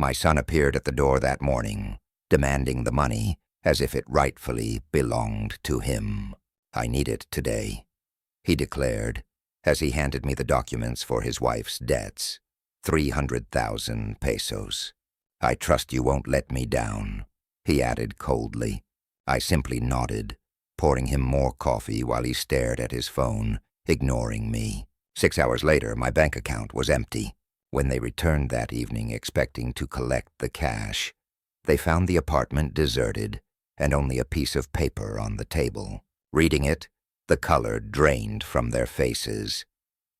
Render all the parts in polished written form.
My son appeared at the door that morning, demanding the money as if it rightfully belonged to him. "I need it today," he declared, as he handed me the documents for his wife's debts. 300,000 pesos. "I trust you won't let me down," he added coldly. I simply nodded, pouring him more coffee while he stared at his phone, ignoring me. 6 hours later, my bank account was empty. When they returned that evening expecting to collect the cash, they found the apartment deserted and only a piece of paper on the table. Reading it, the color drained from their faces.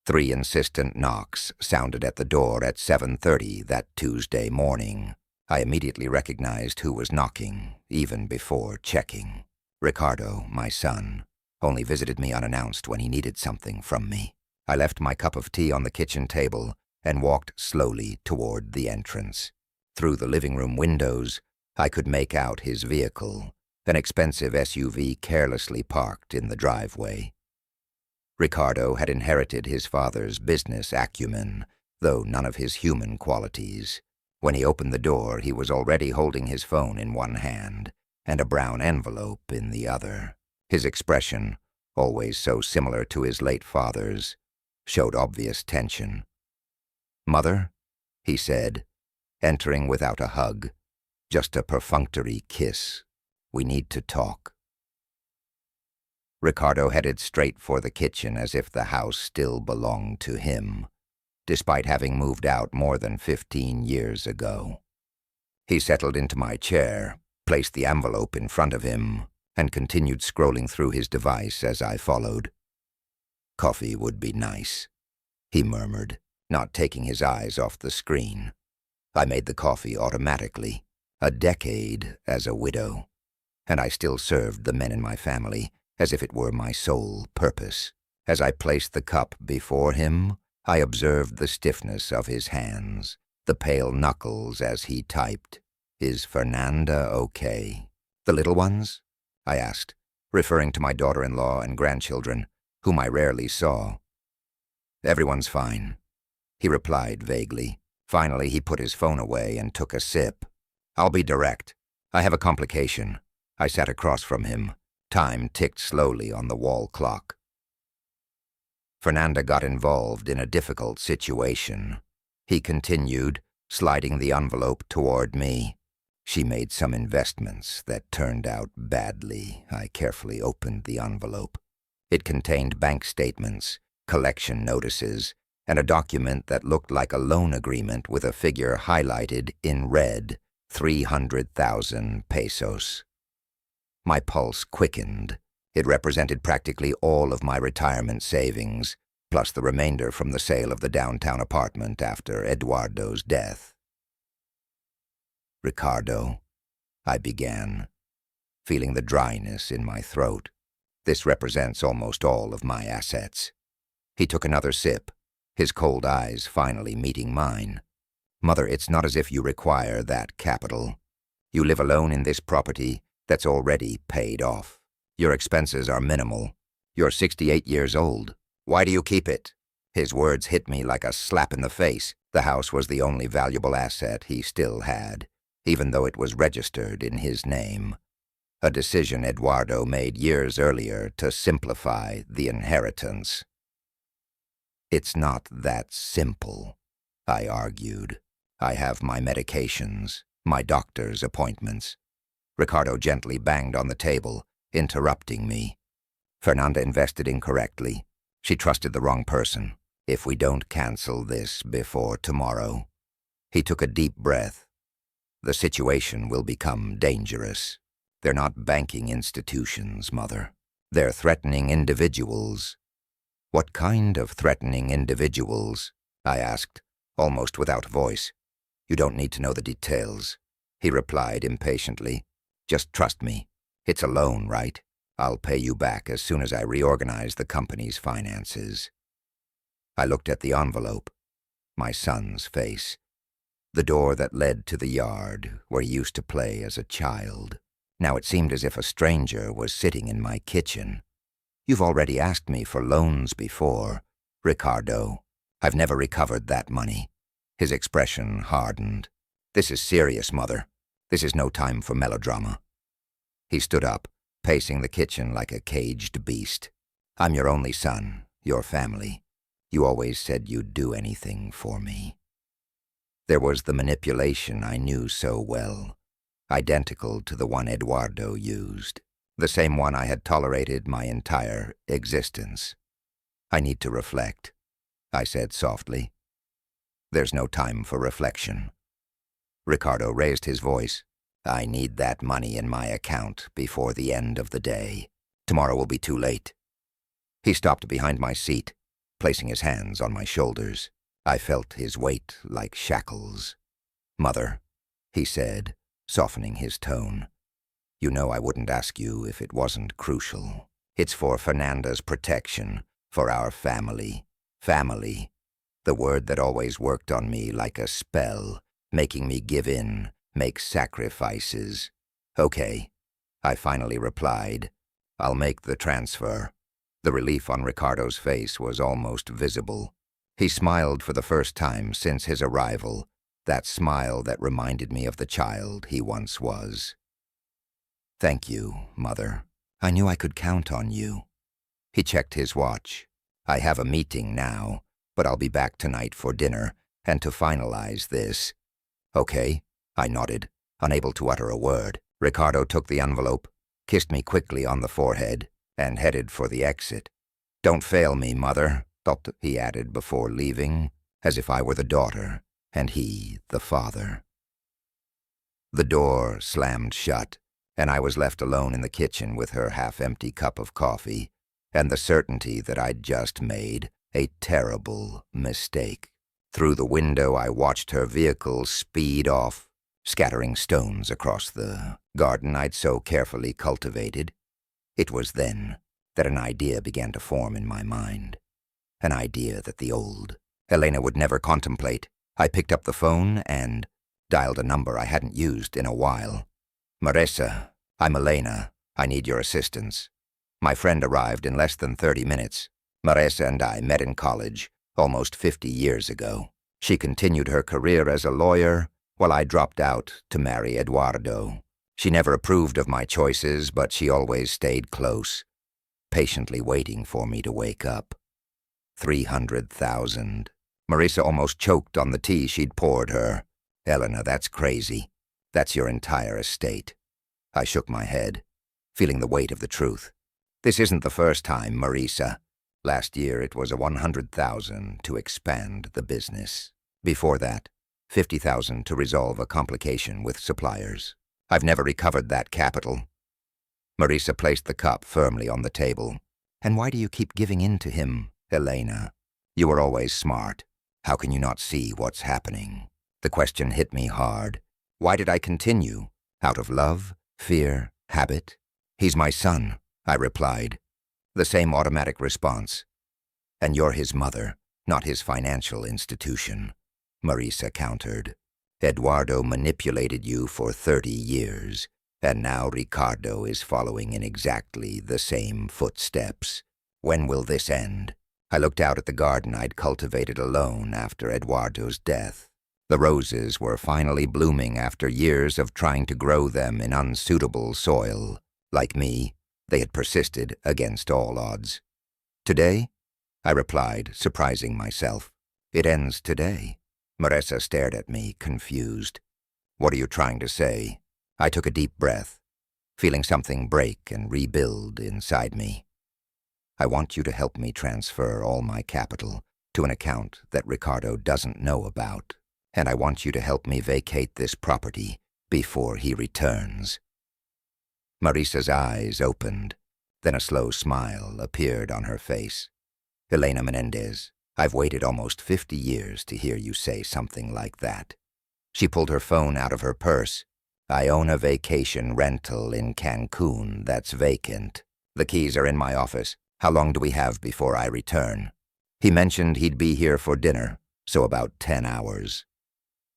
3 insistent knocks sounded at the door at 7:30 that Tuesday morning. I immediately recognized who was knocking, even before checking. Ricardo, my son, only visited me unannounced when he needed something from me. I left my cup of tea on the kitchen table and walked slowly toward the entrance. Through the living room windows, I could make out his vehicle, an expensive SUV carelessly parked in the driveway. Ricardo had inherited his father's business acumen, though none of his human qualities. When he opened the door, he was already holding his phone in one hand and a brown envelope in the other. His expression, always so similar to his late father's, showed obvious tension. "Mother," he said, entering without a hug, just a perfunctory kiss. "We need to talk." Ricardo headed straight for the kitchen as if the house still belonged to him, despite having moved out more than 15 years ago. He settled into my chair, placed the envelope in front of him, and continued scrolling through his device as I followed. "Coffee would be nice," he murmured, not taking his eyes off the screen. I made the coffee automatically, a decade as a widow, and I still served the men in my family as if it were my sole purpose. As I placed the cup before him, I observed the stiffness of his hands, the pale knuckles as he typed. "Is Fernanda okay?" "The little ones?" I asked, referring to my daughter-in-law and grandchildren, whom I rarely saw. "Everyone's fine," he replied vaguely. Finally, he put his phone away and took a sip. "I'll be direct. I have a complication." I sat across from him. Time ticked slowly on the wall clock. "Fernanda got involved in a difficult situation," he continued, sliding the envelope toward me. "She made some investments that turned out badly." I carefully opened the envelope. It contained bank statements, collection notices, and a document that looked like a loan agreement with a figure highlighted in red, 300,000 pesos. My pulse quickened. It represented practically all of my retirement savings, plus the remainder from the sale of the downtown apartment after Eduardo's death. "Ricardo," I began, feeling the dryness in my throat. "This represents almost all of my assets." He took another sip, his cold eyes finally meeting mine. "Mother, it's not as if you require that capital. You live alone in this property that's already paid off. Your expenses are minimal. You're 68 years old. Why do you keep it?" His words hit me like a slap in the face. The house was the only valuable asset he still had, even though it was registered in his name. A decision Eduardo made years earlier to simplify the inheritance. "It's not that simple," I argued. "I have my medications, my doctor's appointments." Ricardo gently banged on the table, interrupting me. "Fernanda invested incorrectly. She trusted the wrong person. If we don't cancel this before tomorrow..." He took a deep breath. "The situation will become dangerous. They're not banking institutions, Mother. They're threatening individuals." "What kind of threatening individuals?" I asked, almost without voice. "You don't need to know the details," he replied impatiently. "Just trust me. It's a loan, right? I'll pay you back as soon as I reorganize the company's finances." I looked at the envelope, my son's face, the door that led to the yard where he used to play as a child. Now it seemed as if a stranger was sitting in my kitchen. "You've already asked me for loans before, Ricardo. I've never recovered that money." His expression hardened. This is serious, Mother. This is no time for melodrama. He stood up, pacing the kitchen like a caged beast. I'm your only son, your family. You always said you'd do anything for me. There was the manipulation I knew so well, identical to the one Eduardo used, the same one I had tolerated my entire existence. I need to reflect, I said softly. There's no time for reflection. Ricardo raised his voice. I need that money in my account before the end of the day. Tomorrow will be too late. He stopped behind my seat, placing his hands on my shoulders. I felt his weight like shackles. Mother, he said, softening his tone. You know I wouldn't ask you if it wasn't crucial. It's for Fernanda's protection, for our family. Family. The word that always worked on me like a spell, making me give in, make sacrifices. Okay, I finally replied. I'll make the transfer. The relief on Ricardo's face was almost visible. He smiled for the first time since his arrival, that smile that reminded me of the child he once was. Thank you, Mother. I knew I could count on you. He checked his watch. I have a meeting now, but I'll be back tonight for dinner and to finalize this. Okay, I nodded, unable to utter a word. Ricardo took the envelope, kissed me quickly on the forehead, and headed for the exit. Don't fail me, Mother, he added before leaving, as if I were the daughter, and he the father. The door slammed shut, and I was left alone in the kitchen with her half-empty cup of coffee, and the certainty that I'd just made a terrible mistake. Through the window I watched her vehicle speed off, scattering stones across the garden I'd so carefully cultivated. It was then that an idea began to form in my mind. An idea that the old Elena would never contemplate. I picked up the phone and dialed a number I hadn't used in a while. Marisa, I'm Elena. I need your assistance. My friend arrived in less than 30 minutes. Marisa and I met in college almost 50 years ago. She continued her career as a lawyer while I dropped out to marry Eduardo. She never approved of my choices, but she always stayed close, patiently waiting for me to wake up. 300,000. Marisa almost choked on the tea she'd poured her. Elena, that's crazy. That's your entire estate. I shook my head, feeling the weight of the truth. This isn't the first time, Marisa. Last year it was 100,000 to expand the business. Before that, 50,000 to resolve a complication with suppliers. I've never recovered that capital. Marisa placed the cup firmly on the table. And why do you keep giving in to him, Elena? You were always smart. How can you not see what's happening? The question hit me hard. Why did I continue? Out of love, fear, habit? He's my son, I replied. The same automatic response. And you're his mother, not his financial institution, Marisa countered. Eduardo manipulated you for 30 years, and now Ricardo is following in exactly the same footsteps. When will this end? I looked out at the garden I'd cultivated alone after Eduardo's death. The roses were finally blooming after years of trying to grow them in unsuitable soil. Like me, they had persisted against all odds. Today? I replied, surprising myself. It ends today. Marisa stared at me, confused. What are you trying to say? I took a deep breath, feeling something break and rebuild inside me. I want you to help me transfer all my capital to an account that Ricardo doesn't know about, and I want you to help me vacate this property before he returns. Marisa's eyes opened, then a slow smile appeared on her face. Elena Menendez, I've waited almost 50 years to hear you say something like that. She pulled her phone out of her purse. I own a vacation rental in Cancun that's vacant. The keys are in my office. How long do we have before I return? He mentioned he'd be here for dinner, so about 10 hours.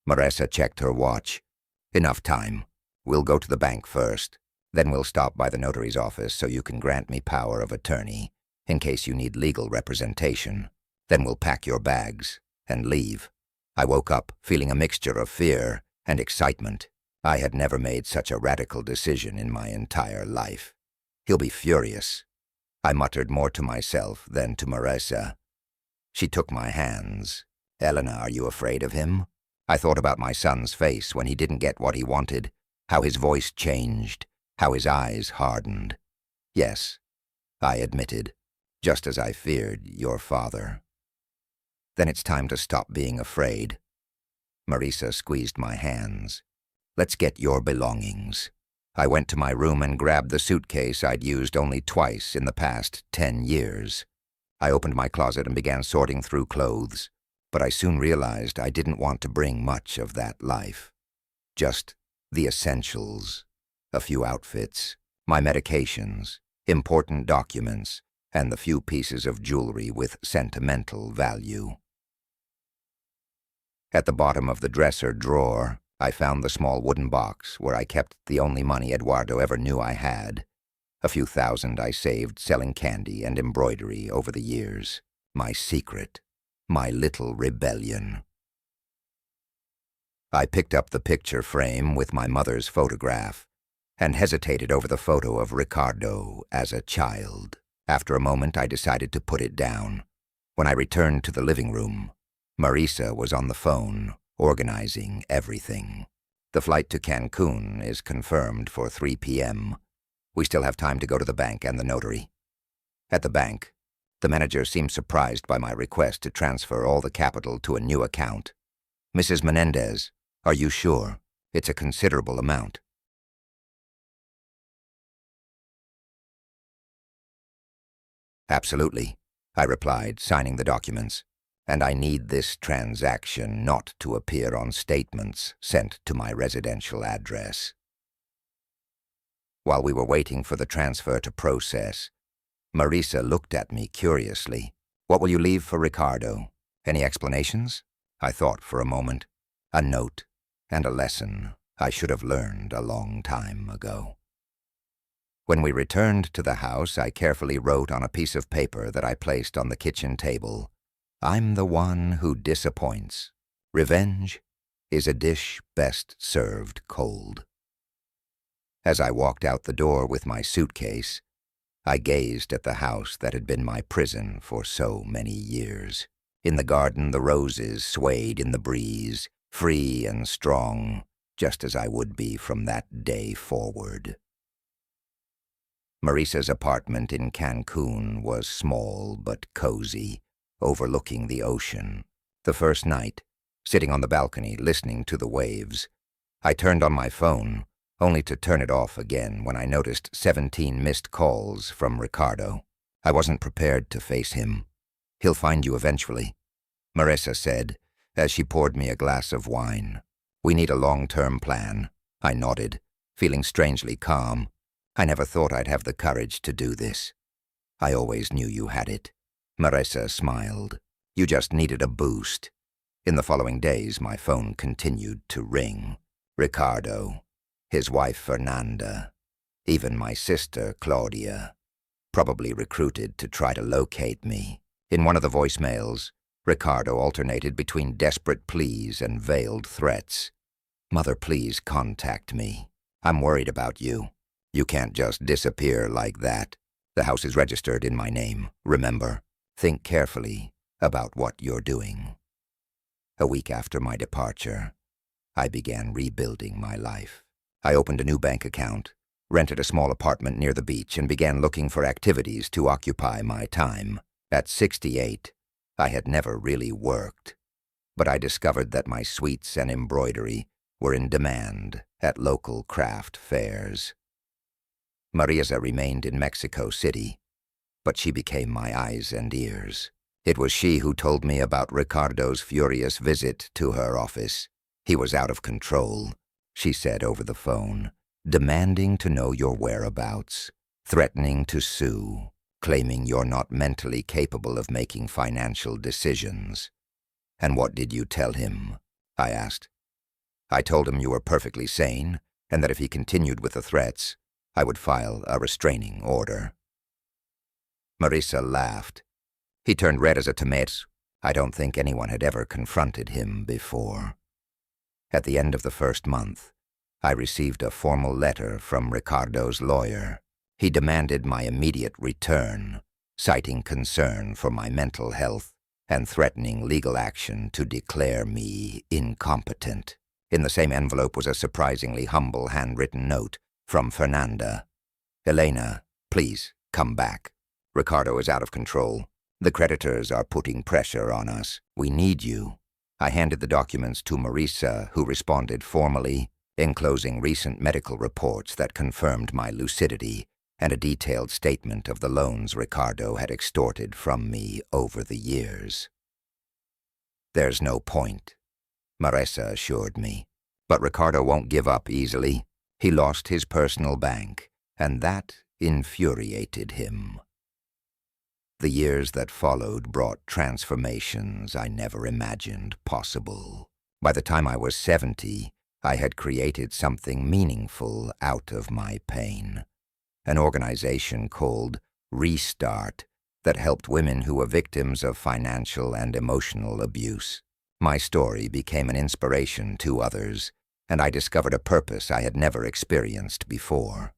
Marisa checked her watch. Enough time. We'll go to the bank first. Then we'll stop by the notary's office so you can grant me power of attorney, in case you need legal representation. Then we'll pack your bags and leave. I woke up feeling a mixture of fear and excitement. I had never made such a radical decision in my entire life. He'll be furious, I muttered more to myself than to Marissa. She took my hands. Elena, are you afraid of him? I thought about my son's face when he didn't get what he wanted, how his voice changed, how his eyes hardened. Yes, I admitted, just as I feared your father. Then it's time to stop being afraid. Marissa squeezed my hands. Let's get your belongings. I went to my room and grabbed the suitcase I'd used only twice in the past 10 years. I opened my closet and began sorting through clothes, but I soon realized I didn't want to bring much of that life. Just the essentials, a few outfits, my medications, important documents, and the few pieces of jewelry with sentimental value. At the bottom of the dresser drawer, I found the small wooden box where I kept the only money Eduardo ever knew I had. A few thousand I saved selling candy and embroidery over the years. My secret, my little rebellion. I picked up the picture frame with my mother's photograph and hesitated over the photo of Ricardo as a child. After a moment, I decided to put it down. When I returned to the living room, Marissa was on the phone, organizing everything. The flight to Cancun is confirmed for 3 p.m. We still have time to go to the bank and the notary. At the bank, the manager seemed surprised by my request to transfer all the capital to a new account. Mrs. Menendez, are you sure? It's a considerable amount. Absolutely, I replied, signing the documents. And I need this transaction not to appear on statements sent to my residential address. While we were waiting for the transfer to process, Marissa looked at me curiously. What will you leave for Ricardo? Any explanations? I thought for a moment. A note and a lesson I should have learned a long time ago. When we returned to the house, I carefully wrote on a piece of paper that I placed on the kitchen table, I'm the one who disappoints. Revenge is a dish best served cold. As I walked out the door with my suitcase, I gazed at the house that had been my prison for so many years. In the garden, the roses swayed in the breeze, free and strong, just as I would be from that day forward. Marissa's apartment in Cancun was small but cozy, overlooking the ocean. The first night, sitting on the balcony listening to the waves, I turned on my phone, only to turn it off again when I noticed 17 missed calls from Ricardo. I wasn't prepared to face him. He'll find you eventually, Marissa said, as she poured me a glass of wine. We need a long-term plan. I nodded, feeling strangely calm. I never thought I'd have the courage to do this. I always knew you had it. Marissa smiled. You just needed a boost. In the following days, my phone continued to ring. Ricardo, his wife Fernanda, even my sister Claudia, probably recruited to try to locate me. In one of the voicemails, Ricardo alternated between desperate pleas and veiled threats. Mother, please contact me. I'm worried about you. You can't just disappear like that. The house is registered in my name, remember? Think carefully about what you're doing. A week after my departure, I began rebuilding my life. I opened a new bank account, rented a small apartment near the beach, and began looking for activities to occupy my time. At 68, I had never really worked, but I discovered that my sweets and embroidery were in demand at local craft fairs. Marissa remained in Mexico City, but she became my eyes and ears. It was she who told me about Ricardo's furious visit to her office. He was out of control, she said over the phone, demanding to know your whereabouts, threatening to sue, claiming you're not mentally capable of making financial decisions. And what did you tell him? I asked. I told him you were perfectly sane, and that if he continued with the threats, I would file a restraining order. Marissa laughed. He turned red as a tomato. I don't think anyone had ever confronted him before. At the end of the first month, I received a formal letter from Ricardo's lawyer. He demanded my immediate return, citing concern for my mental health and threatening legal action to declare me incompetent. In the same envelope was a surprisingly humble handwritten note from Fernanda. "Elena, please come back. Ricardo is out of control. The creditors are putting pressure on us. We need you." I handed the documents to Marisa, who responded formally, enclosing recent medical reports that confirmed my lucidity and a detailed statement of the loans Ricardo had extorted from me over the years. "There's no point," Marisa assured me. "But Ricardo won't give up easily. He lost his personal bank, and that infuriated him." The years that followed brought transformations I never imagined possible. By the time I was 70, I had created something meaningful out of my pain. An organization called Restart that helped women who were victims of financial and emotional abuse. My story became an inspiration to others, and I discovered a purpose I had never experienced before.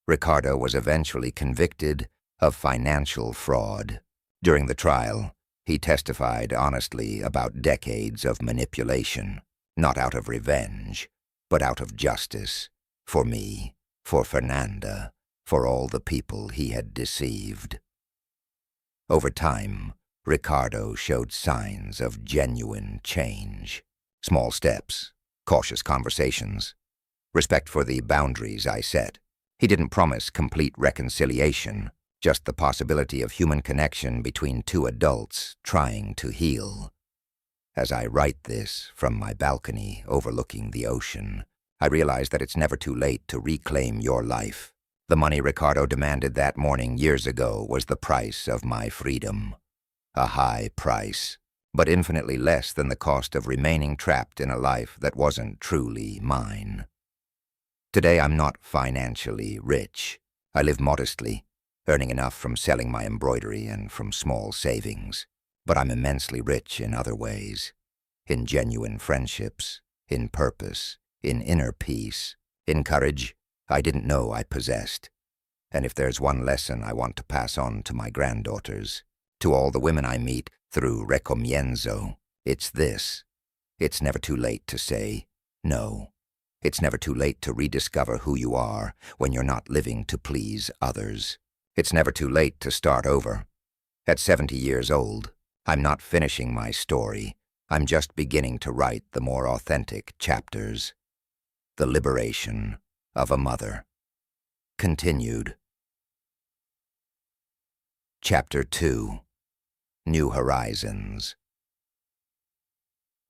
Ricardo was eventually convicted of financial fraud. During the trial, he testified honestly about decades of manipulation, not out of revenge, but out of justice, for me, for Fernanda, for all the people he had deceived. Over time, Ricardo showed signs of genuine change. Small steps, cautious conversations, respect for the boundaries I set. He didn't promise complete reconciliation, just the possibility of human connection between two adults trying to heal. As I write this from my balcony overlooking the ocean, I realize that it's never too late to reclaim your life. The money Ricardo demanded that morning years ago was the price of my freedom. A high price, but infinitely less than the cost of remaining trapped in a life that wasn't truly mine. Today I'm not financially rich. I live modestly, earning enough from selling my embroidery and from small savings. But I'm immensely rich in other ways. In genuine friendships, in purpose, in inner peace, in courage I didn't know I possessed. And if there's one lesson I want to pass on to my granddaughters, to all the women I meet through Recomienzo, it's this. It's never too late to say no. It's never too late to rediscover who you are when you're not living to please others. It's never too late to start over. At 70 years old, I'm not finishing my story. I'm just beginning to write the more authentic chapters. The liberation of a mother. Continued. Chapter 2. New Horizons.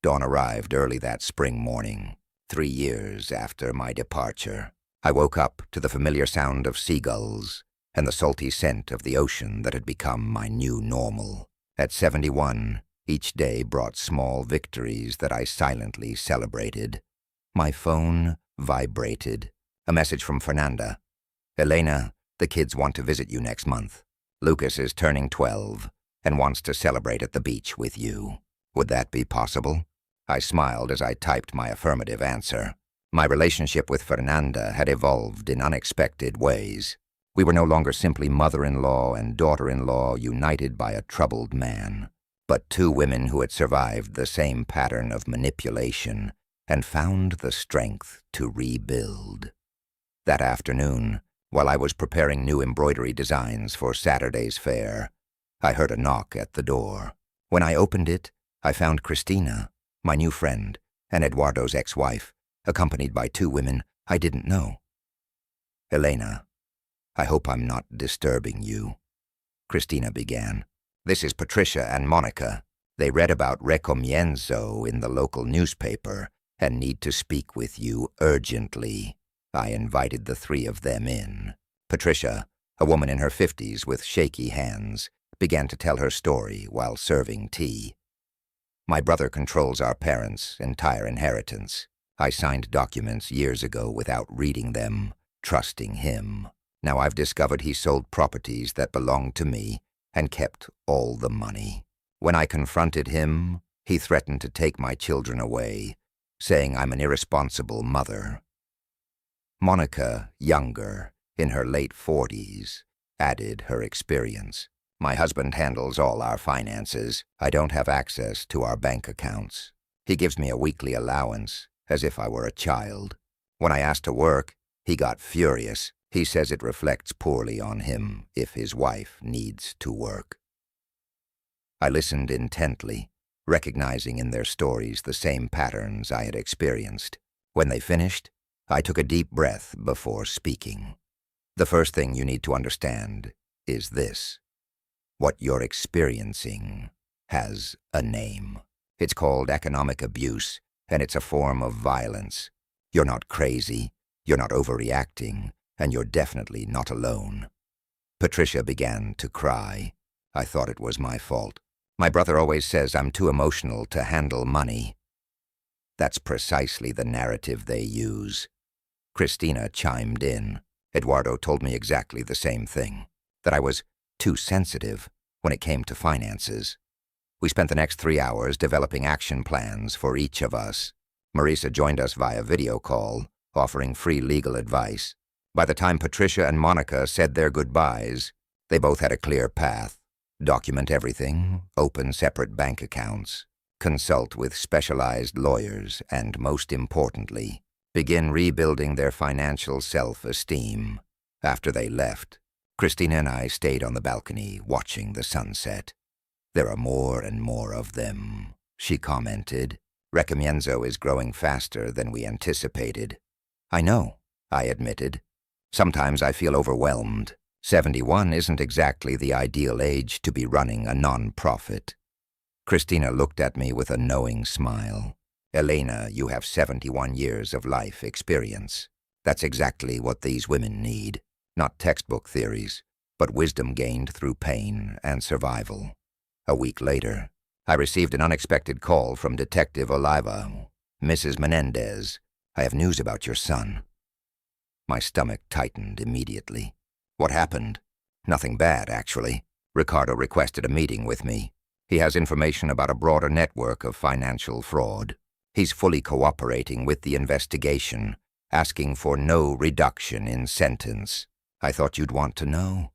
Dawn arrived early that spring morning, 3 years after my departure. I woke up to the familiar sound of seagulls and the salty scent of the ocean that had become my new normal. At 71, each day brought small victories that I silently celebrated. My phone vibrated. A message from Fernanda. "Elena, the kids want to visit you next month. Lucas is turning 12 and wants to celebrate at the beach with you. Would that be possible?" I smiled as I typed my affirmative answer. My relationship with Fernanda had evolved in unexpected ways. We were no longer simply mother-in-law and daughter-in-law united by a troubled man, but two women who had survived the same pattern of manipulation and found the strength to rebuild. That afternoon, while I was preparing new embroidery designs for Saturday's fair, I heard a knock at the door. When I opened it, I found Cristina, my new friend, and Eduardo's ex-wife, accompanied by two women I didn't know. "Elena, I hope I'm not disturbing you," Cristina began. "This is Patricia and Monica. They read about Recomienzo in the local newspaper and need to speak with you urgently." I invited the three of them in. Patricia, a woman in her 50s with shaky hands, began to tell her story while serving tea. "My brother controls our parents' entire inheritance. I signed documents years ago without reading them, trusting him. Now I've discovered he sold properties that belonged to me and kept all the money. When I confronted him, he threatened to take my children away, saying I'm an irresponsible mother. Monica, younger, in her late 40s, added her experience. My husband handles all our finances. I don't have access to our bank accounts. He gives me a weekly allowance, as if I were a child. When I asked to work, he got furious. He says it reflects poorly on him if his wife needs to work. I listened intently, recognizing in their stories the same patterns I had experienced. When they finished, I took a deep breath before speaking. The first thing you need to understand is this. What you're experiencing has a name. It's called economic abuse, and it's a form of violence. You're not crazy, you're not overreacting, and you're definitely not alone. Patricia began to cry. I thought it was my fault. My brother always says I'm too emotional to handle money. That's precisely the narrative they use. Christina chimed in. Eduardo told me exactly the same thing, that I was too sensitive when it came to finances. We spent the next 3 hours developing action plans for each of us. Marisa joined us via video call, offering free legal advice. By the time Patricia and Monica said their goodbyes, they both had a clear path. Document everything, open separate bank accounts, consult with specialized lawyers, and most importantly, begin rebuilding their financial self-esteem. After they left, Christina and I stayed on the balcony watching the sunset. There are more and more of them, she commented. Recomienzo is growing faster than we anticipated. I know, I admitted. Sometimes I feel overwhelmed. 71 isn't exactly the ideal age to be running a non-profit. Christina looked at me with a knowing smile. Elena, you have 71 years of life experience. That's exactly what these women need. Not textbook theories, but wisdom gained through pain and survival. A week later, I received an unexpected call from Detective Oliva. Mrs. Menendez, I have news about your son. My stomach tightened immediately. What happened? Nothing bad, actually. Ricardo requested a meeting with me. He has information about a broader network of financial fraud. He's fully cooperating with the investigation, asking for no reduction in sentence. I thought you'd want to know.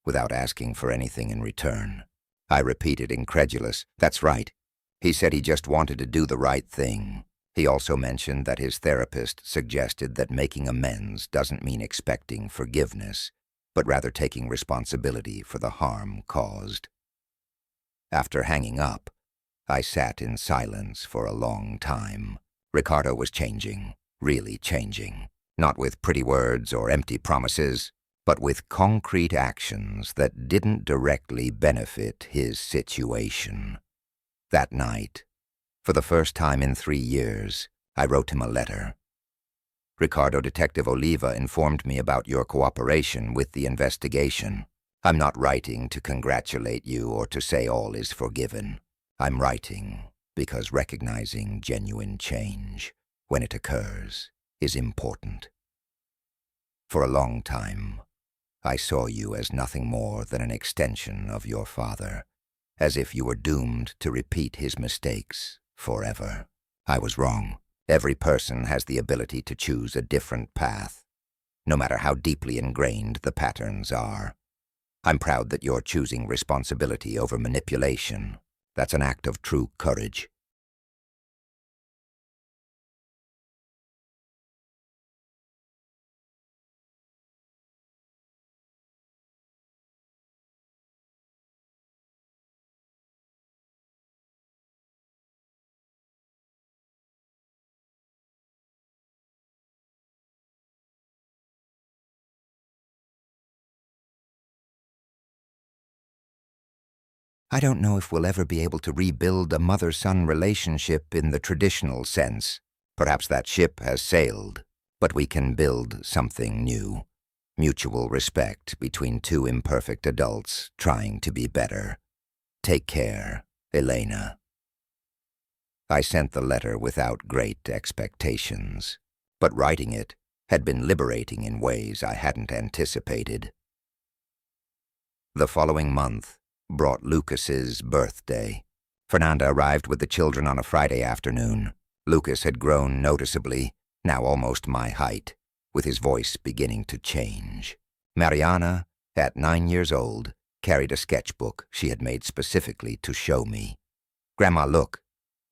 Without asking for anything in return, I repeated, incredulous. That's right. He said he just wanted to do the right thing. He also mentioned that his therapist suggested that making amends doesn't mean expecting forgiveness, but rather taking responsibility for the harm caused. After hanging up, I sat in silence for a long time. Ricardo was changing, really changing, not with pretty words or empty promises, but with concrete actions that didn't directly benefit his situation. That night, for the first time in 3 years, I wrote him a letter. Ricardo, Detective Oliva informed me about your cooperation with the investigation. I'm not writing to congratulate you or to say all is forgiven. I'm writing because recognizing genuine change, when it occurs, is important. For a long time, I saw you as nothing more than an extension of your father, as if you were doomed to repeat his mistakes forever. I was wrong. Every person has the ability to choose a different path, no matter how deeply ingrained the patterns are. I'm proud that you're choosing responsibility over manipulation. That's an act of true courage. I don't know if we'll ever be able to rebuild a mother-son relationship in the traditional sense. Perhaps that ship has sailed, but we can build something new. Mutual respect between two imperfect adults trying to be better. Take care, Elena. I sent the letter without great expectations, but writing it had been liberating in ways I hadn't anticipated. The following month brought Lucas's birthday. Fernanda arrived with the children on a Friday afternoon. Lucas had grown noticeably, now almost my height, with his voice beginning to change. Mariana, at 9 years old, carried a sketchbook she had made specifically to show me. "Grandma, look,"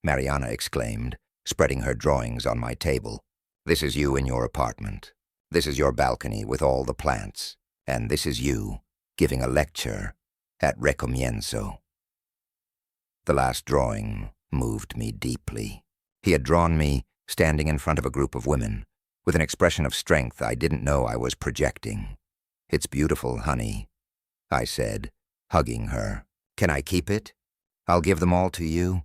Mariana exclaimed, spreading her drawings on my table. "This is you in your apartment. This is your balcony with all the plants. And this is you, giving a lecture at Recomienzo." The last drawing moved me deeply. He had drawn me standing in front of a group of women, with an expression of strength I didn't know I was projecting. "It's beautiful, honey," I said, hugging her. "Can I keep it? I'll give them all to you,"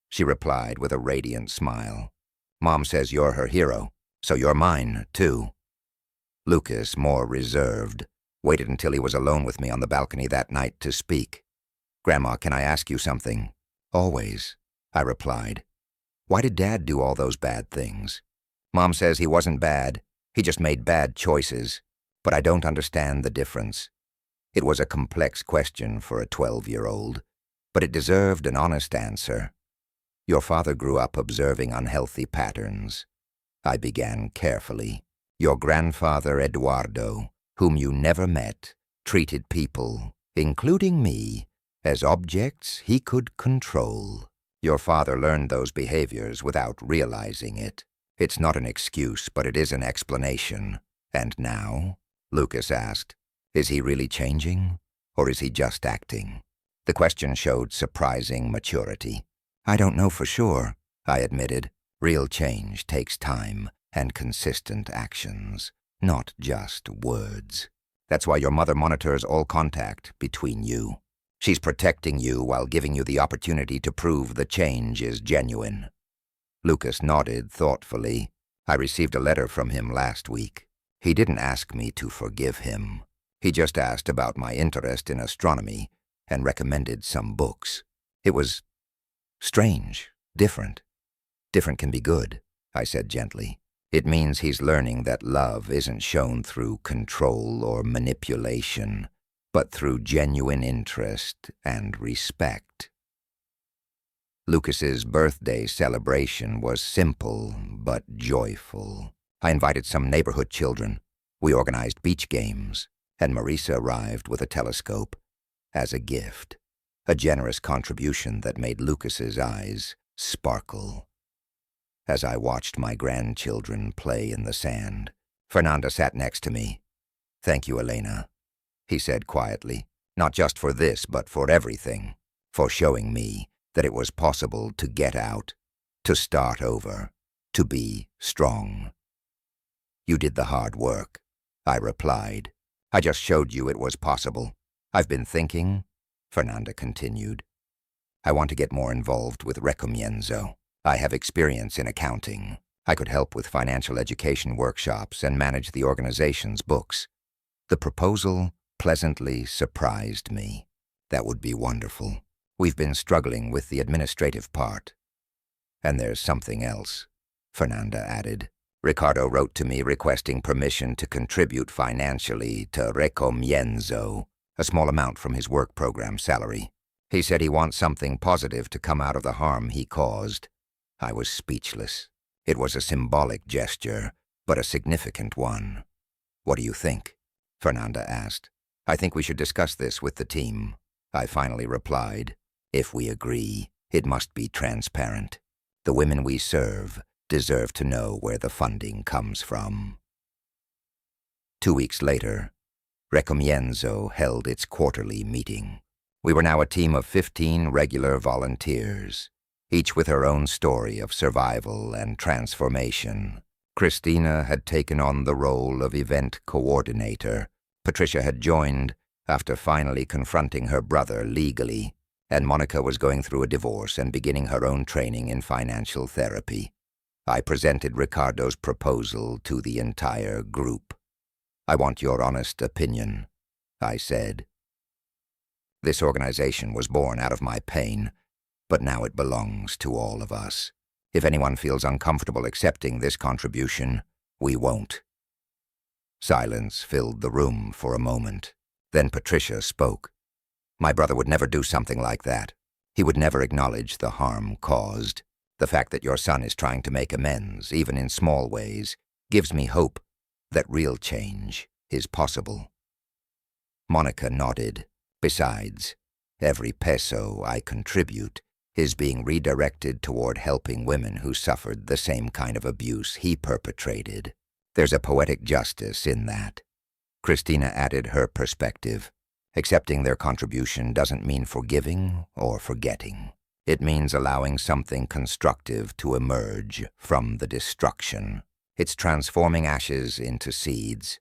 she replied with a radiant smile. "Mom says you're her hero, so you're mine, too." Lucas, more reserved, waited until he was alone with me on the balcony that night to speak. "Grandma, can I ask you something?" "Always," I replied. "Why did Dad do all those bad things?" "Mom says he wasn't bad. He just made bad choices. But I don't understand the difference." It was a complex question for a 12-year-old, but it deserved an honest answer. "Your father grew up observing unhealthy patterns." I began carefully. "Your grandfather, Eduardo, whom you never met, treated people, including me, as objects he could control. Your father learned those behaviors without realizing it. It's not an excuse, but it is an explanation. And now?" Lucas asked. "Is he really changing, or is he just acting?" The question showed surprising maturity. "I don't know for sure," I admitted. "Real change takes time and consistent actions, not just words. That's why your mother monitors all contact between you. She's protecting you while giving you the opportunity to prove the change is genuine." Lucas nodded thoughtfully. "I received a letter from him last week. He didn't ask me to forgive him. He just asked about my interest in astronomy and recommended some books. It was strange, different. Different can be good," I said gently. "It means he's learning that love isn't shown through control or manipulation, but through genuine interest and respect." Lucas's birthday celebration was simple but joyful. I invited some neighborhood children. We organized beach games, and Marisa arrived with a telescope as a gift, a generous contribution that made Lucas's eyes sparkle. As I watched my grandchildren play in the sand, Fernanda sat next to me. "Thank you, Elena," he said quietly, "not just for this, but for everything, for showing me that it was possible to get out, to start over, to be strong." "You did the hard work," I replied. "I just showed you it was possible. I've been thinking," Fernanda continued. "I want to get more involved with Recomienzo. I have experience in accounting. I could help with financial education workshops and manage the organization's books." The proposal pleasantly surprised me. "That would be wonderful. We've been struggling with the administrative part." "And there's something else," Fernanda added. "Ricardo wrote to me requesting permission to contribute financially to Recomienzo, a small amount from his work program salary. He said he wants something positive to come out of the harm he caused." I was speechless. It was a symbolic gesture, but a significant one. "What do you think?" Fernanda asked. "I think we should discuss this with the team," I finally replied. "If we agree, it must be transparent. The women we serve deserve to know where the funding comes from." 2 weeks later, Recomienzo held its quarterly meeting. We were now a team of 15 regular volunteers, each with her own story of survival and transformation. Christina had taken on the role of event coordinator. Patricia had joined after finally confronting her brother legally, and Monica was going through a divorce and beginning her own training in financial therapy. I presented Ricardo's proposal to the entire group. "I want your honest opinion," I said. "This organization was born out of my pain, but now it belongs to all of us. If anyone feels uncomfortable accepting this contribution, we won't." Silence filled the room for a moment. Then Patricia spoke. "My brother would never do something like that. He would never acknowledge the harm caused. The fact that your son is trying to make amends, even in small ways, gives me hope that real change is possible." Monica nodded. "Besides, every peso I contribute is being redirected toward helping women who suffered the same kind of abuse he perpetrated. There's a poetic justice in that." Christina added her perspective. "Accepting their contribution doesn't mean forgiving or forgetting. It means allowing something constructive to emerge from the destruction. It's transforming ashes into seeds."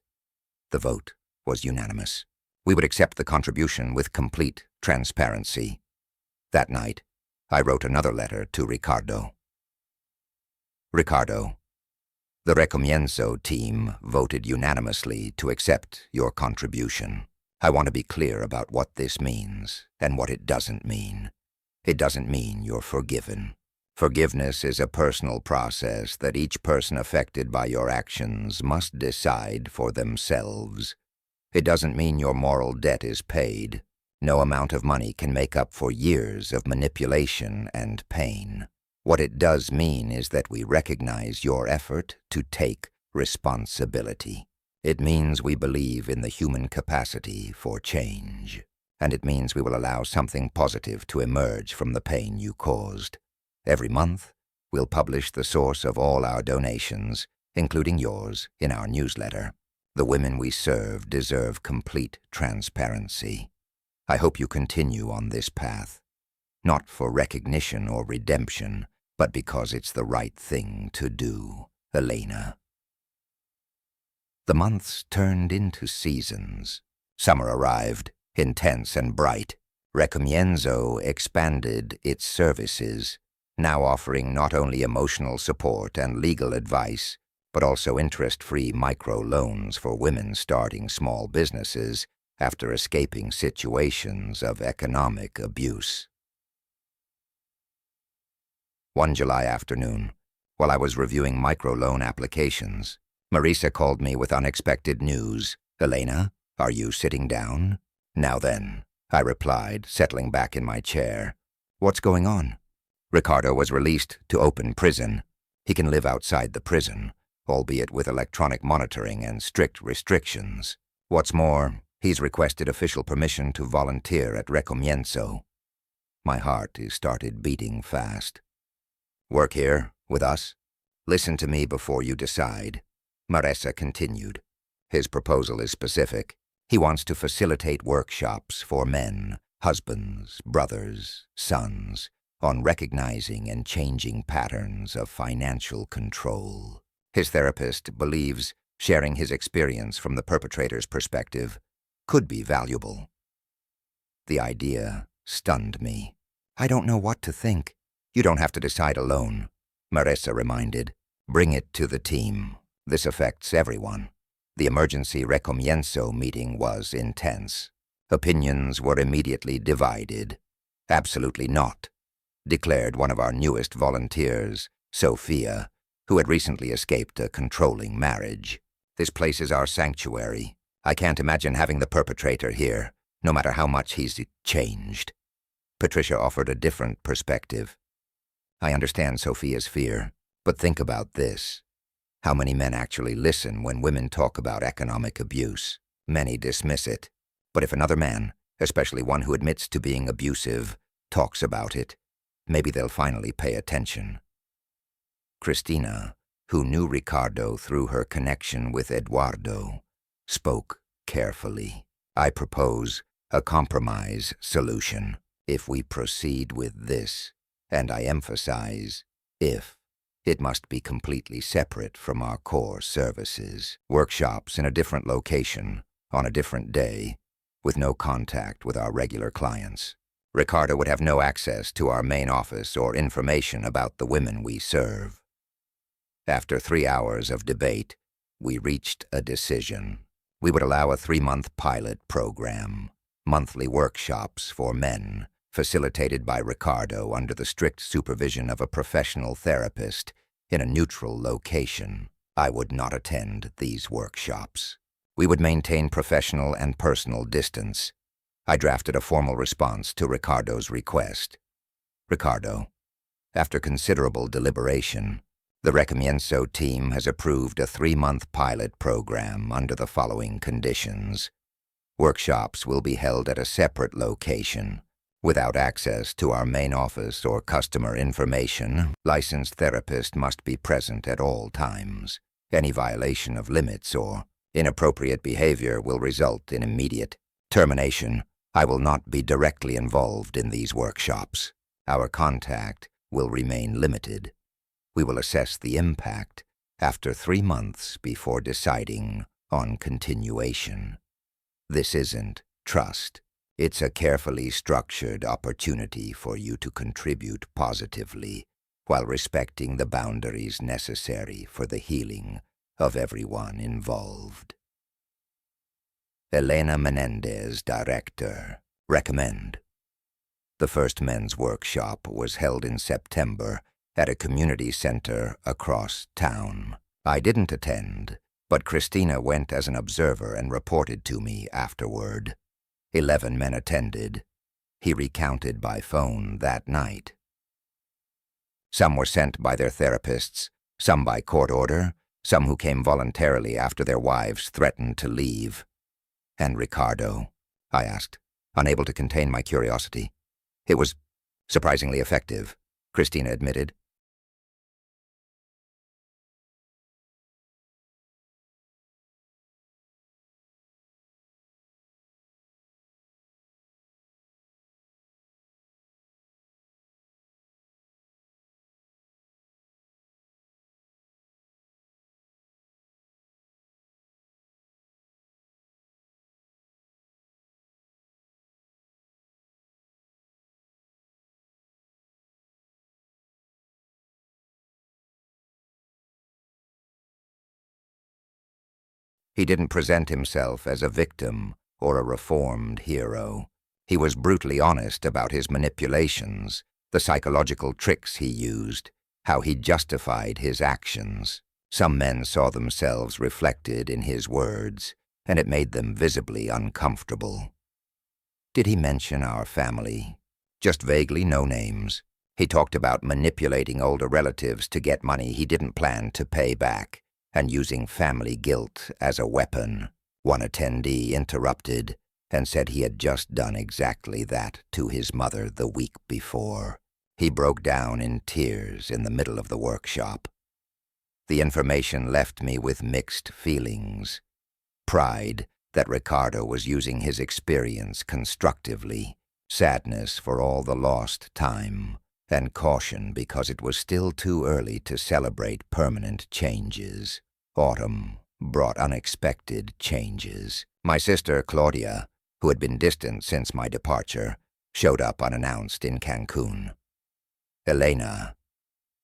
The vote was unanimous. We would accept the contribution with complete transparency. That night, I wrote another letter to Ricardo. "Ricardo, the Recomienzo team voted unanimously to accept your contribution. I want to be clear about what this means and what it doesn't mean. It doesn't mean you're forgiven. Forgiveness is a personal process that each person affected by your actions must decide for themselves. It doesn't mean your moral debt is paid. No amount of money can make up for years of manipulation and pain. What it does mean is that we recognize your effort to take responsibility. It means we believe in the human capacity for change. And it means we will allow something positive to emerge from the pain you caused. Every month, we'll publish the source of all our donations, including yours, in our newsletter. The women we serve deserve complete transparency. I hope you continue on this path, not for recognition or redemption, but because it's the right thing to do, Elena." The months turned into seasons. Summer arrived, intense and bright. Recomienzo expanded its services, now offering not only emotional support and legal advice, but also interest-free microloans for women starting small businesses after escaping situations of economic abuse. One July afternoon, while I was reviewing microloan applications, Marisa called me with unexpected news. "Elena, are you sitting down?" "Now then," I replied, settling back in my chair. "What's going on?" "Ricardo was released to open prison. He can live outside the prison, albeit with electronic monitoring and strict restrictions. What's more, he's requested official permission to volunteer at Recomienzo." My heart started beating fast. "Work here, with us? Listen to me before you decide," Marisa continued. "His proposal is specific. He wants to facilitate workshops for men, husbands, brothers, sons, on recognizing and changing patterns of financial control. His therapist believes sharing his experience from the perpetrator's perspective could be valuable." The idea stunned me. "I don't know what to think." "You don't have to decide alone," Marisa reminded. "Bring it to the team. This affects everyone." The emergency Recomienzo meeting was intense. Opinions were immediately divided. "Absolutely not," declared one of our newest volunteers, Sophia, who had recently escaped a controlling marriage. "This place is our sanctuary. I can't imagine having the perpetrator here, no matter how much he's changed." Patricia offered a different perspective. "I understand Sophia's fear, but think about this. How many men actually listen when women talk about economic abuse? Many dismiss it. But if another man, especially one who admits to being abusive, talks about it, maybe they'll finally pay attention." Christina, who knew Ricardo through her connection with Eduardo, spoke carefully. "I propose a compromise solution. If we proceed with this, and I emphasize if, it must be completely separate from our core services. Workshops in a different location, on a different day, with no contact with our regular clients. Ricardo would have no access to our main office or information about the women we serve." After 3 hours of debate, we reached a decision. We would allow a 3-month pilot program, monthly workshops for men, facilitated by Ricardo under the strict supervision of a professional therapist in a neutral location. I would not attend these workshops. We would maintain professional and personal distance. I drafted a formal response to Ricardo's request. "Ricardo, After considerable deliberation, the Recomienzo team has approved a 3-month pilot program under the following conditions. Workshops will be held at a separate location. Without access to our main office or customer information, licensed therapist must be present at all times. Any violation of limits or inappropriate behavior will result in immediate termination. I will not be directly involved in these workshops. Our contact will remain limited. We will assess the impact after 3 months before deciding on continuation. This isn't trust. It's a carefully structured opportunity for you to contribute positively while respecting the boundaries necessary for the healing of everyone involved. Elena Menendez, Director. Recommend. The first men's workshop was held in September at a community center across town. I didn't attend, but Christina went as an observer and reported to me afterward. 11 men attended. He recounted by phone that night. Some were sent by their therapists, some by court order, some who came voluntarily after their wives threatened to leave. And Ricardo? I asked, unable to contain my curiosity. It was surprisingly effective, Christina admitted. He didn't present himself as a victim or a reformed hero. He was brutally honest about his manipulations, the psychological tricks he used, how he justified his actions. Some men saw themselves reflected in his words, and it made them visibly uncomfortable. Did he mention our family? Just vaguely, no names. He talked about manipulating older relatives to get money he didn't plan to pay back, and using family guilt as a weapon. One attendee interrupted and said he had just done exactly that to his mother the week before. He broke down in tears in the middle of the workshop. The information left me with mixed feelings. Pride that Ricardo was using his experience constructively, sadness for all the lost time, and caution because it was still too early to celebrate permanent changes. Autumn brought unexpected changes. My sister, Claudia, who had been distant since my departure, showed up unannounced in Cancun. "Elena,"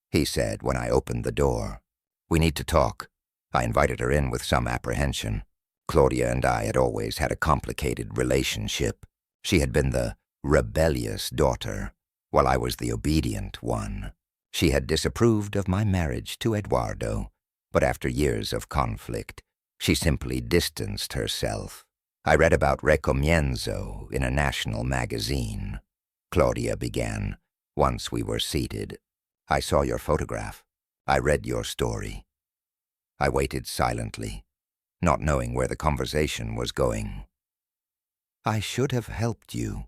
he said when I opened the door. "We need to talk." I invited her in with some apprehension. Claudia and I had always had a complicated relationship. She had been the rebellious daughter, while I was the obedient one. She had disapproved of my marriage to Eduardo, but after years of conflict, she simply distanced herself. I read about Recomienzo in a national magazine. Claudia began, once we were seated. "I saw your photograph. I read your story." I waited silently, not knowing where the conversation was going. "I should have helped you,"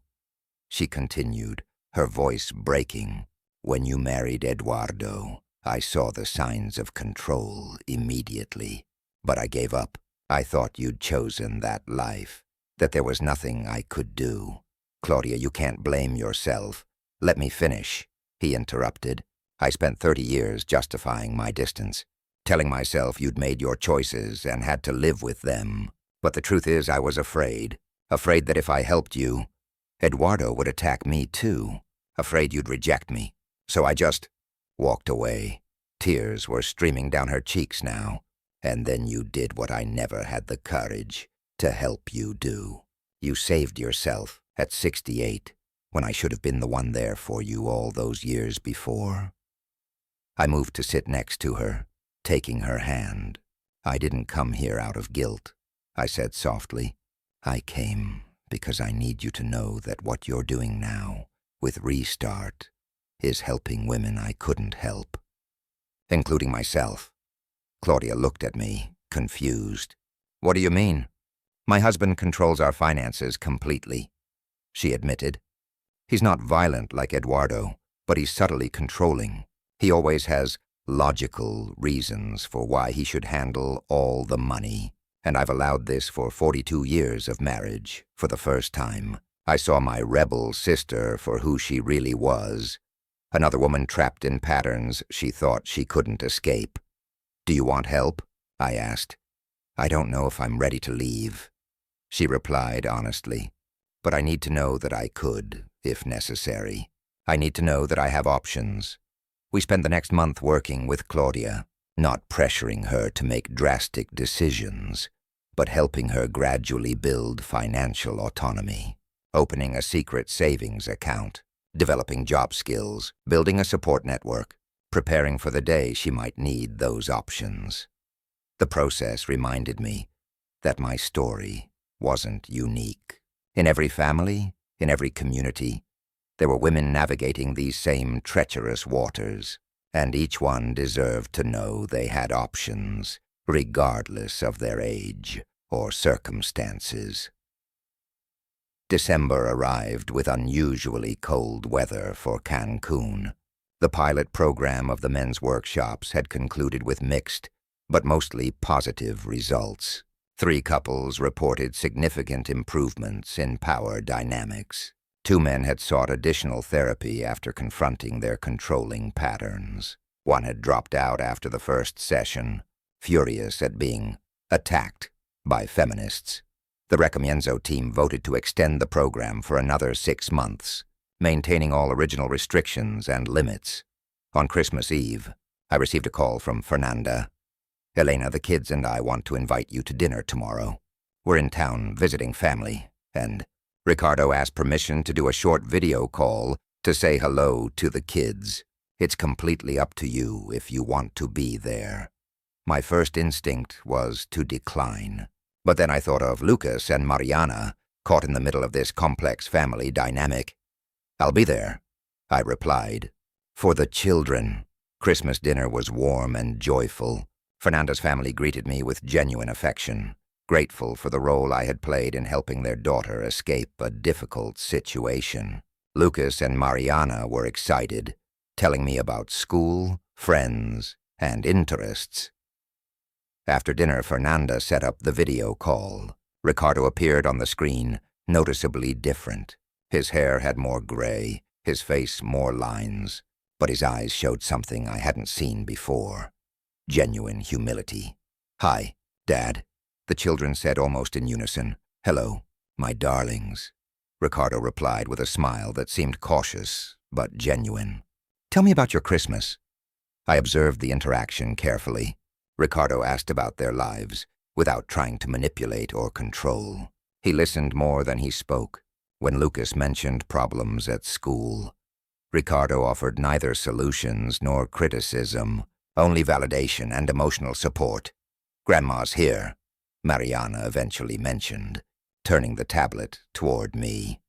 she continued, her voice breaking. "When you married Eduardo, I saw the signs of control immediately, but I gave up. I thought you'd chosen that life, that there was nothing I could do." "Claudia, you can't blame yourself." "Let me finish," he interrupted. "I spent 30 years justifying my distance, telling myself you'd made your choices and had to live with them. But the truth is I was afraid that if I helped you, Eduardo would attack me too, afraid you'd reject me. So I just walked away." Tears were streaming down her cheeks now. "And then you did what I never had the courage to help you do. You saved yourself at 68, when I should have been the one there for you all those years before." I moved to sit next to her, taking her hand. "I didn't come here out of guilt," I said softly. "I came because I need you to know that what you're doing now, with Restart, is helping women I couldn't help, including myself. Claudia looked at me, confused. What do you mean? My husband controls our finances completely, she admitted. He's not violent like Eduardo, but he's subtly controlling. He always has logical reasons for why he should handle all the money. And I've allowed this for 42 years of marriage. For the first time, I saw my rebel sister for who she really was. Another woman trapped in patterns she thought she couldn't escape. Do you want help? I asked. I don't know if I'm ready to leave, she replied honestly. But I need to know that I could, if necessary. I need to know that I have options. We spent the next month working with Claudia, not pressuring her to make drastic decisions, but helping her gradually build financial autonomy, opening a secret savings account, developing job skills, building a support network, preparing for the day she might need those options. The process reminded me that my story wasn't unique. In every family, in every community, there were women navigating these same treacherous waters, and each one deserved to know they had options, regardless of their age or circumstances. December arrived with unusually cold weather for Cancun. The pilot program of the men's workshops had concluded with mixed, but mostly positive results. 3 couples reported significant improvements in power dynamics. 2 men had sought additional therapy after confronting their controlling patterns. 1 had dropped out after the first session, furious at being attacked by feminists. The Recomienzo team voted to extend the program for another 6 months, maintaining all original restrictions and limits. On Christmas Eve, I received a call from Fernanda. Elena, the kids and I want to invite you to dinner tomorrow. We're in town visiting family, and Ricardo asked permission to do a short video call to say hello to the kids. It's completely up to you if you want to be there. My first instinct was to decline, but then I thought of Lucas and Mariana, caught in the middle of this complex family dynamic. I'll be there, I replied. For the children. Christmas dinner was warm and joyful. Fernanda's family greeted me with genuine affection, grateful for the role I had played in helping their daughter escape a difficult situation. Lucas and Mariana were excited, telling me about school, friends, and interests. After dinner, Fernanda set up the video call. Ricardo appeared on the screen, noticeably different. His hair had more gray, his face more lines, but his eyes showed something I hadn't seen before. Genuine humility. Hi, Dad, the children said almost in unison. Hello, my darlings, Ricardo replied with a smile that seemed cautious but genuine. Tell me about your Christmas. I observed the interaction carefully. Ricardo asked about their lives, without trying to manipulate or control. He listened more than he spoke. When Lucas mentioned problems at school, Ricardo offered neither solutions nor criticism, only validation and emotional support. Grandma's here, Mariana eventually mentioned, turning the tablet toward me.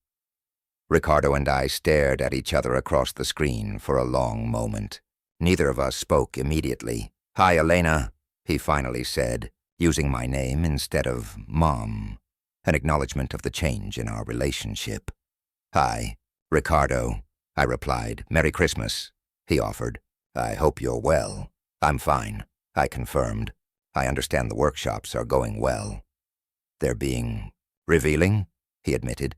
Ricardo and I stared at each other across the screen for a long moment. Neither of us spoke immediately. Hi, Elena, he finally said, using my name instead of Mom, an acknowledgement of the change in our relationship. Hi, Ricardo, I replied. Merry Christmas, he offered. I hope you're well. I'm fine, I confirmed. I understand the workshops are going well. They're being revealing, he admitted.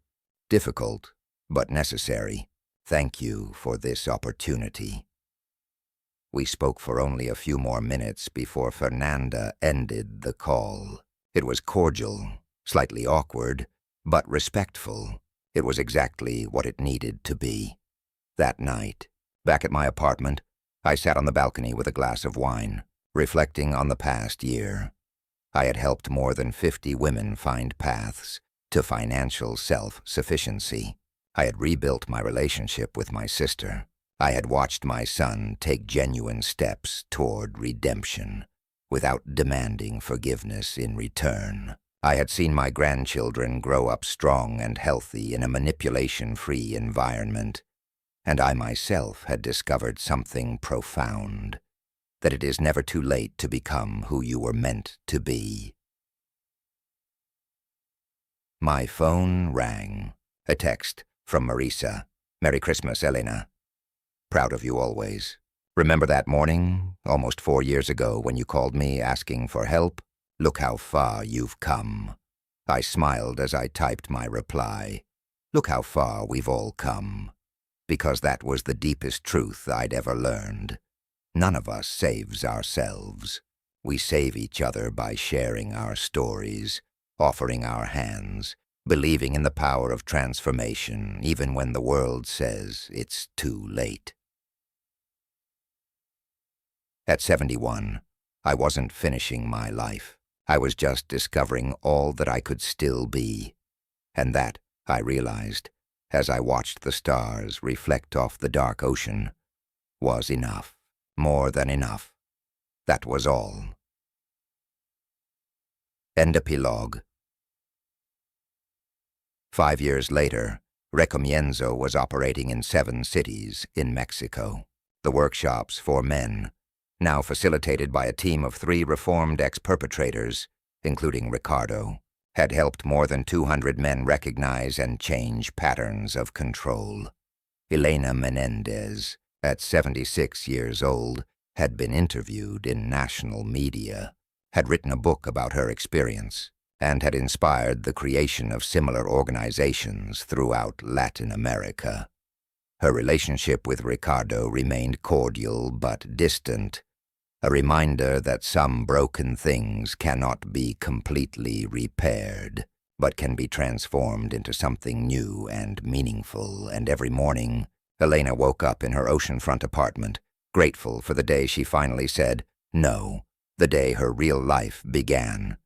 Difficult, but necessary. Thank you for this opportunity. We spoke for only a few more minutes before Fernanda ended the call. It was cordial, slightly awkward, but respectful. It was exactly what it needed to be. That night, back at my apartment, I sat on the balcony with a glass of wine, reflecting on the past year. I had helped more than 50 women find paths to financial self-sufficiency. I had rebuilt my relationship with my sister. I had watched my son take genuine steps toward redemption without demanding forgiveness in return. I had seen my grandchildren grow up strong and healthy in a manipulation-free environment. and I myself had discovered something profound, that it is never too late to become who you were meant to be. My phone rang. A text from Marisa. "Merry Christmas, Elena. Proud of you always. Remember that morning, almost 4 years ago, when you called me asking for help? Look how far you've come." I smiled as I typed my reply. Look how far we've all come. Because that was the deepest truth I'd ever learned. None of us saves ourselves. We save each other by sharing our stories, offering our hands, believing in the power of transformation, even when the world says it's too late. At 71, I wasn't finishing my life. I was just discovering all that I could still be. And that, I realized, as I watched the stars reflect off the dark ocean, was enough. More than enough. That was all. End epilogue. 5 years later, Recomienzo was operating in 7 cities in Mexico. The workshops for men, now facilitated by a team of 3 reformed ex-perpetrators, including Ricardo, had helped more than 200 men recognize and change patterns of control. Elena Menendez, at 76 years old, had been interviewed in national media, had written a book about her experience, and had inspired the creation of similar organizations throughout Latin America. Her relationship with Ricardo remained cordial but distant, a reminder that some broken things cannot be completely repaired, but can be transformed into something new and meaningful. And every morning, Elena woke up in her oceanfront apartment, grateful for the day she finally said no, the day her real life began.